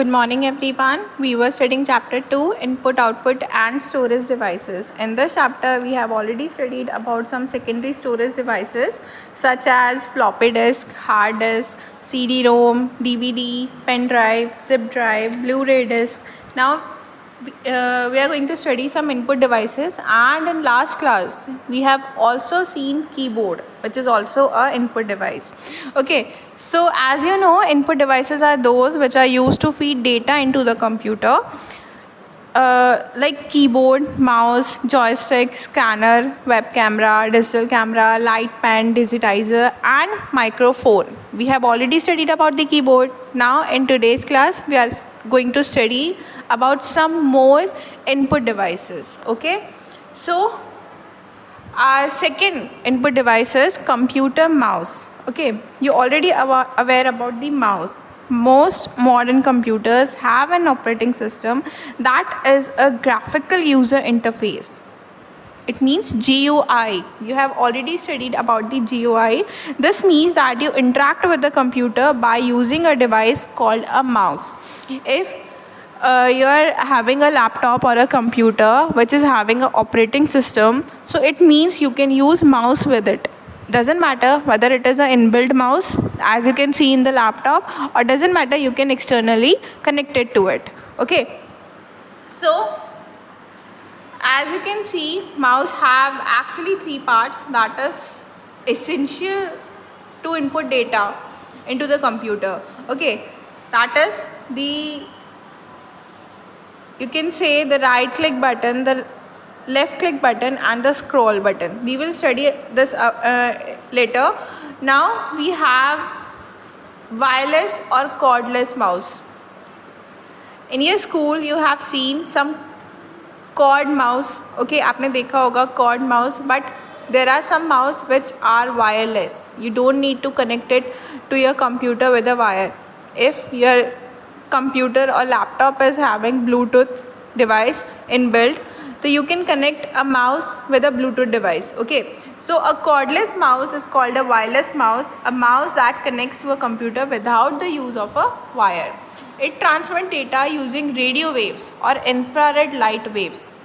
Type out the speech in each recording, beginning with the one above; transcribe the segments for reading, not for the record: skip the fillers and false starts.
Good morning everyone. We were studying chapter 2, input, output and storage devices. In this chapter we have already studied about some secondary storage devices such as floppy disk, hard disk, CD-ROM, DVD, pen drive, zip drive, Blu-ray disc. Now we are going to study some input devices, and in last class we have also seen keyboard, which is also a input device. Okay, so as you know, input devices are those which are used to feed data into the computer, like keyboard, mouse, joystick, scanner, web camera, digital camera, light pen, digitizer and microphone. We have already studied about the keyboard. Now in today's class we are going to study about some more input devices. Okay, so our second input device is computer mouse. Okay, you already aware about the mouse. Most modern computers have an operating system that is a graphical user interface. It means GUI. You have already studied about the GUI. This means that you interact with the computer by using a device called a mouse. If you are having a laptop or a computer which is having an operating system, so it means you can use mouse with it. Doesn't matter whether it is an inbuilt mouse as you can see in the laptop, or doesn't matter, you can externally connect it to it. Okay, so as you can see, mouse have actually three parts that is essential to input data into the computer. Okay, that is the, you can say, the right click button, the left click button and the scroll button. We will study this later. Now we have wireless or cordless mouse. In your school you have seen some cord mouse. Okay, आपने देखा होगा cord mouse, but there are some mouse which are wireless. You don't need to connect it to your computer with a wire. If your computer or laptop is having Bluetooth device inbuilt, so you can connect a mouse with a Bluetooth device. Okay, so a cordless mouse is called a wireless mouse, a mouse that connects to a computer without the use of a wire. It transmits data using radio waves or infrared light waves,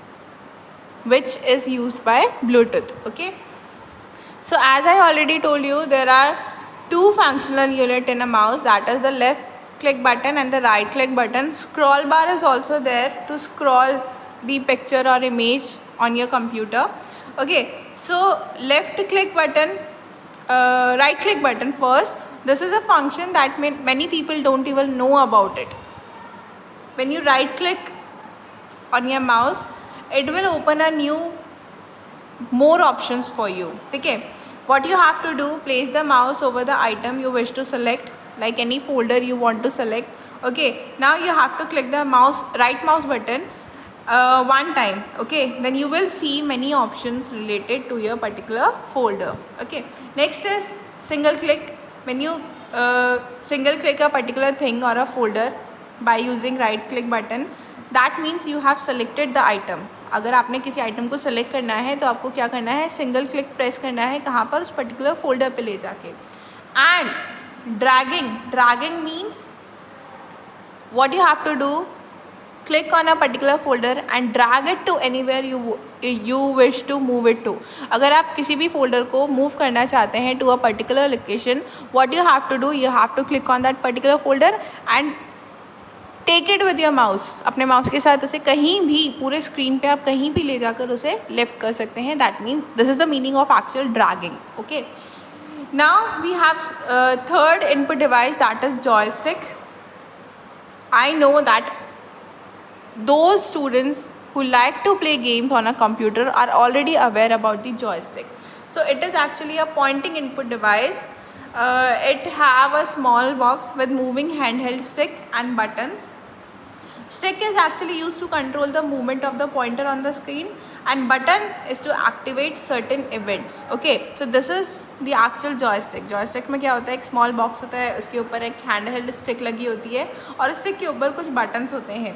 which is used by Bluetooth. Okay, so as I already told you, there are two functional units in a mouse, that is the left click button and the right click button. Scroll bar is also there to scroll the picture or image on your computer. Okay, so left click button, right click button first. This is a function that many people don't even know about it. When you right click on your mouse, it will open a new more options for you. Okay, what you have to do, place the mouse over the item you wish to select, like any folder you want to select. Okay, now you have to click the right mouse button one time. Okay, then you will see many options related to your particular folder. Okay, next is single click. When you single click a particular thing or a folder by using right click button, that means you have selected the item. अगर आपने किसी item को select करना है तो आपको क्या करना है, सिंगल क्लिक प्रेस करना है कहाँ पर, उस पर्टिकुलर फोल्डर पे ले जाके. And dragging means what you have to do, click on a particular folder and drag it to anywhere you wish to move it to. अगर आप किसी भी फोल्डर को मूव करना चाहते हैं to a particular location, what you have to do, you have to click on that particular folder and take it with your mouse. अपने mouse के साथ उसे कहीं भी पूरे स्क्रीन पे आप कहीं भी ले जाकर उसे लेफ्ट कर सकते हैं. That means this is the meaning of actual dragging. Okay, now we have third input device, that is joystick. I know that those students who like to play games on a computer are already aware about the joystick. So it is actually a pointing input device. It have a small box with moving handheld stick and buttons. Stick is actually used to control the movement of the pointer on the screen, and button is to activate certain events. Okay, so this is the actual joystick. Joystick में क्या होता है, एक small box होता है, उसके ऊपर एक handheld stick लगी होती है और stick के ऊपर कुछ buttons होते हैं.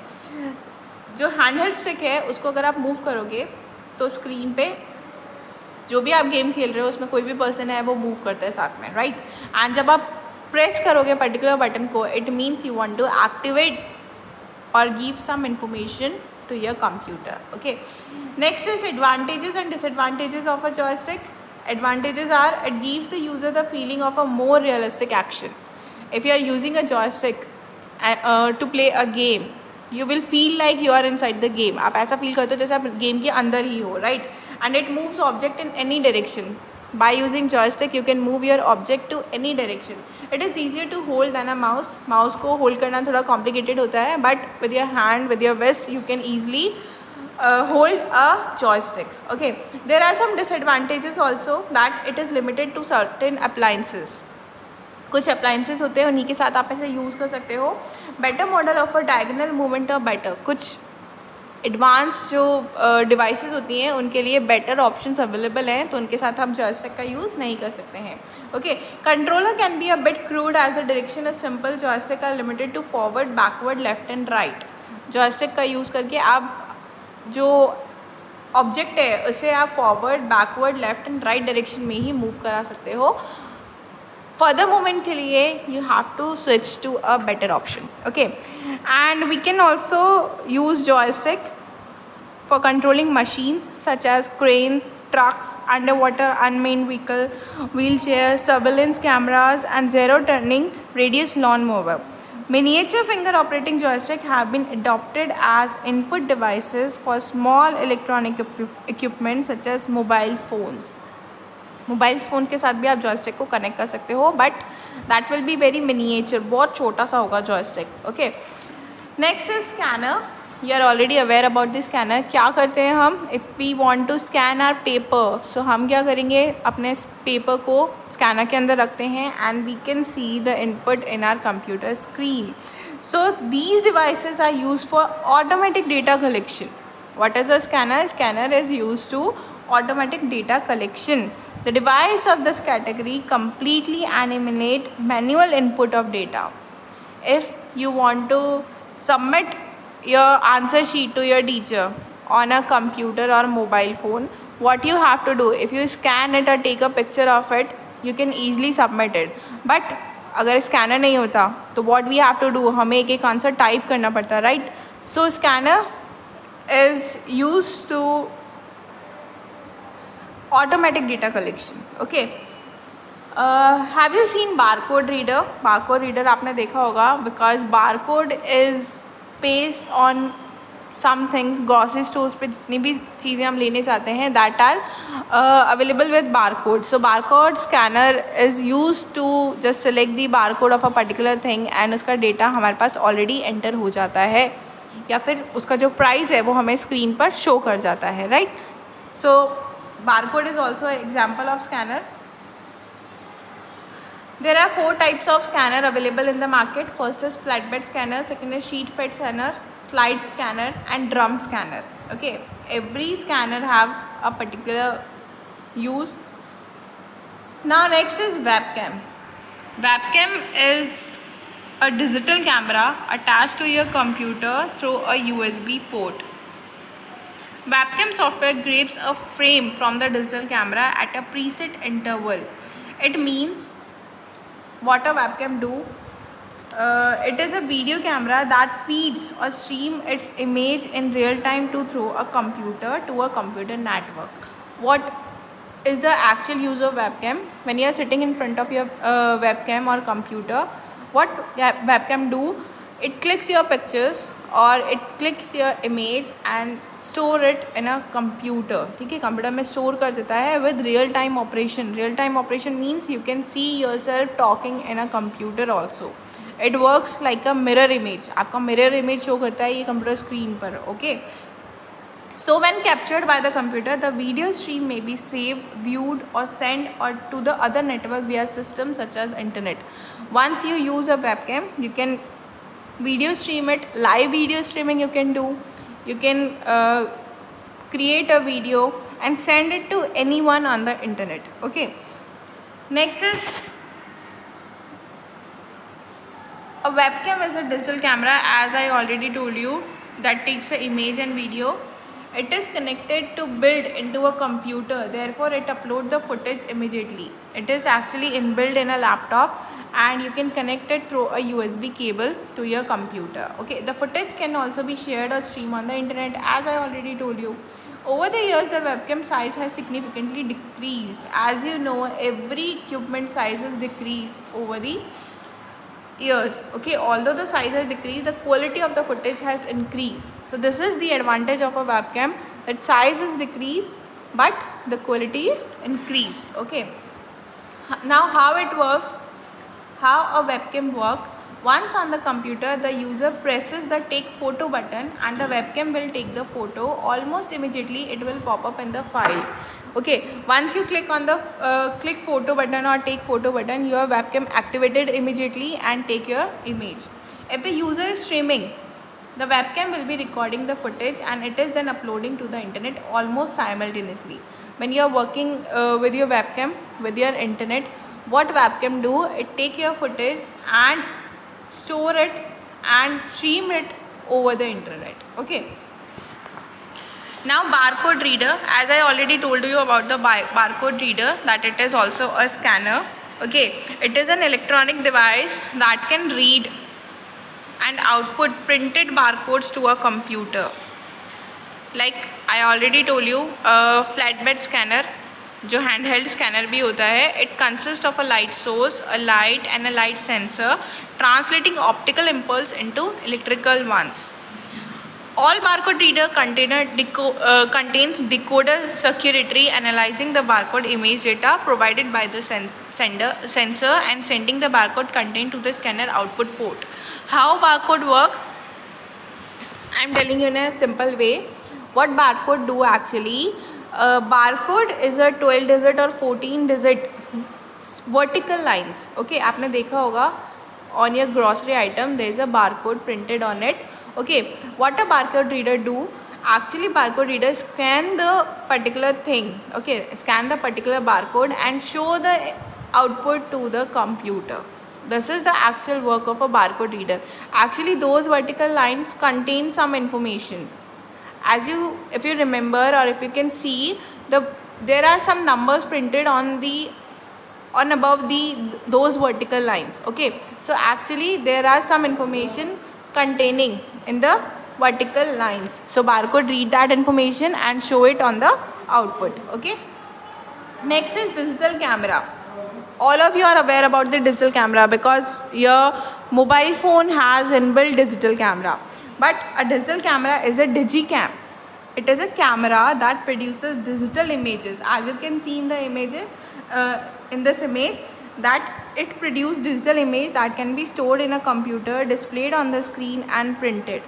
जो handheld stick है उसको अगर आप move करोगे तो screen पे जो भी आप गेम खेल रहे हो उसमें कोई भी पर्सन है वो मूव करता है साथ में, राइट. एंड जब आप प्रेस करोगे पर्टिकुलर बटन को, it means you want to activate or give some information to your computer. Okay, next is advantages and disadvantages of a joystick. Advantages are it gives the user the feeling of a more realistic action. If you are using a joystick to play a game, you will feel like you are inside the game. आप ऐसा feel करते हो जैसे आप game के अंदर ही हो, right? And it moves object in any direction. By using joystick, you can move your object to any direction. It is easier to hold than a mouse. Mouse को hold करना थोड़ा complicated होता है, but with your hand, with your wrist, you can easily hold a joystick. Okay, there are some disadvantages also, that it is limited to certain appliances. कुछ appliances होते हैं, उन्हीं के साथ आप ऐसे यूज़ कर सकते हो. Better model of a diagonal movement और बेटर, कुछ एडवांस जो डिवाइसेस होती हैं उनके लिए बेटर ऑप्शंस अवेलेबल हैं, तो उनके साथ आप जॉयस्टिक का यूज़ नहीं कर सकते हैं. Okay, controller can be a bit crude as the direction is simple. Joystick are limited to forward, backward, left and right. Joystick का यूज़ करके आप जो ऑब्जेक्ट है उसे आप forward, backward, left and right direction में ही मूव करा सकते हो. फर्दर मूवमेंट के लिए you have to switch to a better option. Okay, and we can also use joystick for controlling machines such as cranes, trucks, underwater unmanned vehicle, wheelchairs, surveillance cameras, and zero turning radius lawnmower. Miniature finger operating joystick have been adopted as input devices for small electronic equipment such as mobile phones. Mobile phone के साथ भी आप joystick को connect कर सकते हो, but that will be very miniature, बहुत छोटा सा होगा joystick. Okay, next is scanner. You are already aware about the scanner. क्या करते हैं हम, if we want to scan our paper, so हम क्या करेंगे, अपने पेपर को स्कैनर के अंदर रखते हैं and we can see the input in our computer screen. So these devices are use for automatic data collection. What is a scanner? Scanner is use to automatic data collection. The device of this category completely eliminate manual input of data. If you want to submit your answer sheet to your teacher on a computer or mobile phone, what you have to do, if you scan it or take a picture of it, you can easily submit it. But अगर scanner नहीं होता तो what we have to do, हमें एक एक answer type करना पड़ता है, right? So scanner is use to automatic data collection. Okay, have you seen barcode reader? Barcode reader आपने देखा होगा, because barcode is based on some things. grocery stores पे जितनी भी चीज़ें हम लेने चाहते हैं, that are available with barcode. So barcode scanner is used to just select the barcode of a particular thing and उसका data हमारे पास already enter हो जाता है, या फिर उसका जो price है वो हमें screen पर show कर जाता है, right? So barcode is also an example of scanner. There are 4 types of scanner available in the market. First is flatbed scanner, second is sheet fed scanner, slide scanner, and drum scanner. Okay, every scanner have a particular use. Now next is webcam. Webcam is a digital camera attached to your computer through a USB port. Webcam software grabs a frame from the digital camera at a preset interval. It means what a webcam do, it is a video camera that feeds or stream its image in real time to through a computer to a computer network. What is the actual use of webcam? When you are sitting in front of your webcam or computer, what webcam do, it clicks your pictures or it clicks your image and store it in a computer. ठीक है, computer में store कर देता है with real time operation. Real time operation means you can see yourself talking in a computer also. It works like a mirror image. आपका mirror image show करता है ये कंप्यूटर स्क्रीन पर. Okay, so when captured by the computer, the video stream may be saved, viewed or sent or to the other network via systems such as internet. Once you use a webcam, you can video stream it. Live video streaming you can do. You can create a video and send it to anyone on the internet. Okay, next is a webcam is a digital camera, as I already told you, that takes an image and video. It is connected to build into a computer, therefore it uploads the footage immediately. It is actually inbuilt in a laptop and you can connect it through a USB cable to your computer. Okay, the footage can also be shared or streamed on the internet, as I already told you. Over the years, the webcam size has significantly decreased. As you know, every equipment size is decreased over the years. Okay, although the size has decreased, the quality of the footage has increased. So this is the advantage of a webcam, that size is decreased but the quality is increased. Okay, now how it works, how a webcam work. Once on the computer, the user presses the take photo button and the webcam will take the photo. Almost immediately it will pop up in the file. Okay, once you click on the click photo button or take photo button, your webcam activated immediately and take your image. If the user is streaming, the webcam will be recording the footage and it is then uploading to the internet almost simultaneously. When you are working with your webcam, with your internet, what webcam do, it take your footage and store it and stream it over the internet. Okay, now barcode reader, as I already told you about the barcode reader, that it is also a scanner. Okay, it is an electronic device that can read and output printed barcodes to a computer. Like I already told you, a flatbed scanner, जो handheld scanner भी होता है, it consists of a light source, a light and a light sensor, translating optical impulse into electrical ones. All barcode reader contains decoder circuitry analyzing the barcode image data provided by the sensor and sending the barcode content to the scanner output port. How barcode work? I am telling you in a simple way. What barcode do actually? Barcode is a 12-digit or 14-digit vertical lines. Okay, आपने देखा होगा on your grocery item there is a barcode printed on it. Okay, what a barcode reader do? Actually, barcode reader scan the particular thing. Okay, scan the particular barcode and show the output to the computer. This is the actual work of a barcode reader. Actually, those vertical lines contain some information. If you remember or if you can see, there are some numbers printed on above those vertical lines. Okay, so actually there are some information containing in the vertical lines. So barcode read that information and show it on the output. Okay, next is digital camera. All of you are aware about the digital camera because your mobile phone has inbuilt digital camera. But a digital camera is a digicam. It is a camera that produces digital images. As you can see in the images, in this image, that it produces digital image that can be stored in a computer, displayed on the screen and printed.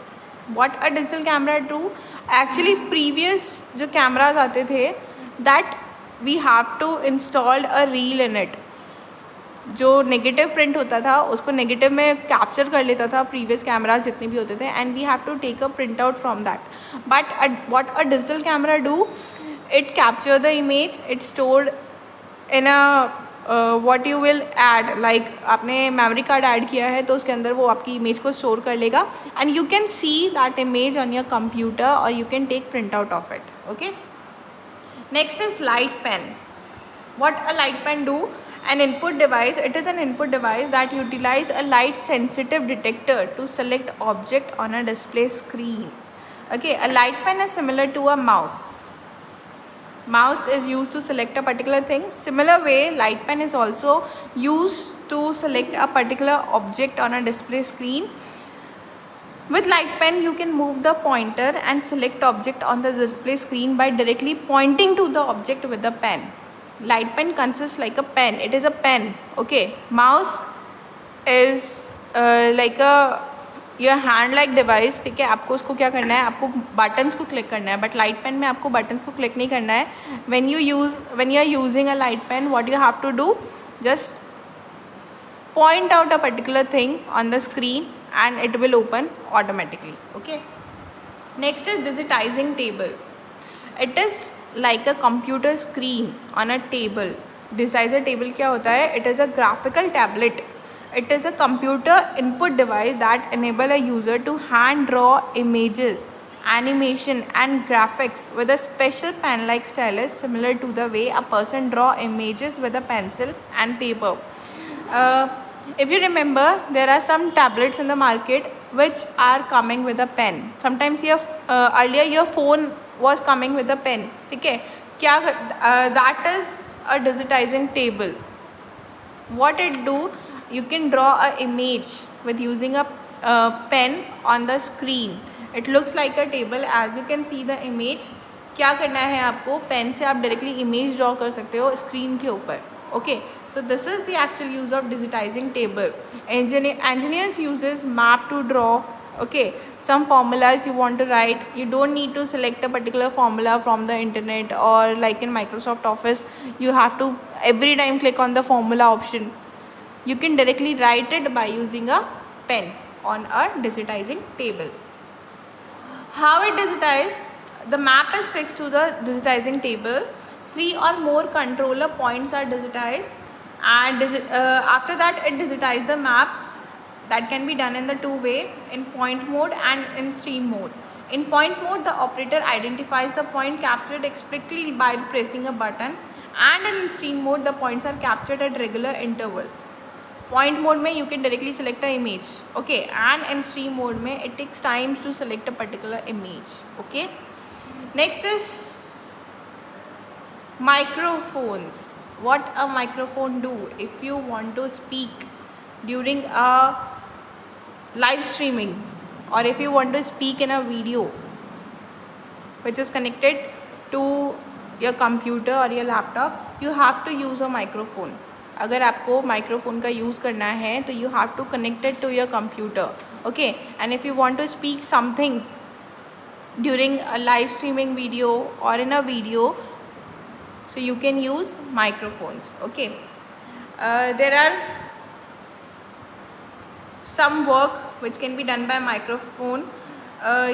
What a digital camera do? Actually, previous जो cameras आते थे, that we have to install a reel in it. जो negative print होता था उसको negative में capture कर लेता था प्रीवियस कैमराज जितने भी होते थे, and we have to take a print out from that. But what a digital camera do, it capture the image, it stored in a what you will add, like आपने memory card add किया है तो उसके अंदर वो आपकी image को store कर लेगा and you can see that image on your computer और you can take print out of it. Okay, next is light pen. What a light pen do? An input device. It is an input device that utilize a light sensitive detector to select object on a display screen. Okay, a light pen is similar to a mouse. Mouse is used to select a particular thing. Similar way, light pen is also used to select a particular object on a display screen. With light pen, you can move the pointer and select object on the display screen by directly pointing to the object with the pen. Light pen consists like a pen. It is a pen. Okay, mouse is like a your hand like device. ठीक है, आपको उसको क्या करना है, आपको buttons को click करना है, but light pen में आपको buttons को click नहीं करना है. when you are using a light pen, what you have to do, just point out a particular thing on the screen and it will open automatically. Okay, next is digitizing table. It is like a computer screen on a table. Digitizer table क्या होता है? It is a graphical tablet. It is a computer input device that enable a user to hand draw images, animation and graphics with a special pen like stylus, similar to the way a person draw images with a pencil and paper. if you remember, there are some tablets in the market which are coming with a pen. Sometimes your earlier your phone was coming with a pen. ठीक है, क्या that is a digitizing table. What it do, you can draw a image with using a pen on the screen. It looks like a table as you can see the image. क्या करना है आपको, pen से आप directly image draw कर सकते हो screen के ऊपर. Okay, so this is the actual use of digitizing table. Engineers uses map to draw. Okay, some formulas you want to write, you don't need to select a particular formula from the internet, or like in Microsoft Office you have to every time click on the formula option. You can directly write it by using a pen on a digitizing table. How it digitized? The map is fixed to the digitizing table. 3 or more controller points are digitized, and after that it digitizes the map. That can be done in the two way, in point mode and in stream mode. In point mode, the operator identifies the point captured explicitly by pressing a button, and in stream mode the points are captured at regular interval. Point mode में you can directly select an image, okay, and in stream mode में it takes time to select a particular image. Okay, next is microphones. What a microphone do? If you want to speak during a live streaming, or if you want to speak in a video which is connected to your computer or your laptop, you have to use a microphone. अगर आपको microphone का use करना है तो you have to connected to your computer. Okay, and if you want to speak something during a live streaming video or in a video, so you can use microphones. Okay, there are some work which can be done by microphone.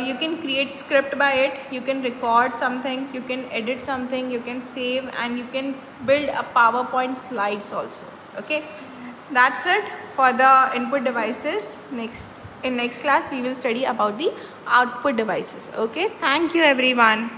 You can create script by it, you can record something, you can edit something, you can save, and you can build a PowerPoint slides also. Okay, that's it for the input devices. In next class we will study about the output devices. Okay, thank you everyone.